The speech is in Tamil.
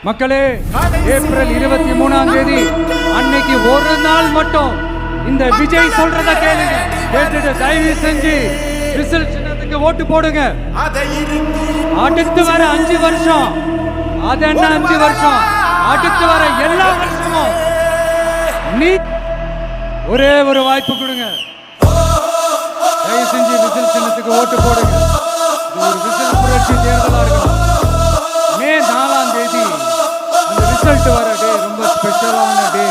மக்களே, ஏப்ரல் 23ஆம் தேதி அன்னைக்கு ஒரு நாள் மட்டும் இந்த விஜய் சொல்றத கேளுங்க. கேட்டுட்டு தயவு செஞ்சு ரிசல்ட் சின்னத்துக்கு ஓட்டு போடுங்க. அடுத்து வர 5 வருஷம், அது என்ன 5 வருஷம், அடுத்து வர எல்லா வருஷமும் நீ ஒரே ஒரு வாய்ப்பு கொடுங்க. தயவு செஞ்சு விசில் சின்னத்துக்கு ஓட்டு போடுங்க. இது ஒரு விசில் புரட்சி தேர்தலா இருக்கலாம். மே 4ஆம் தேதி அந்த ரிசல்ட் வர டே ரொம்ப ஸ்பெஷலான டே.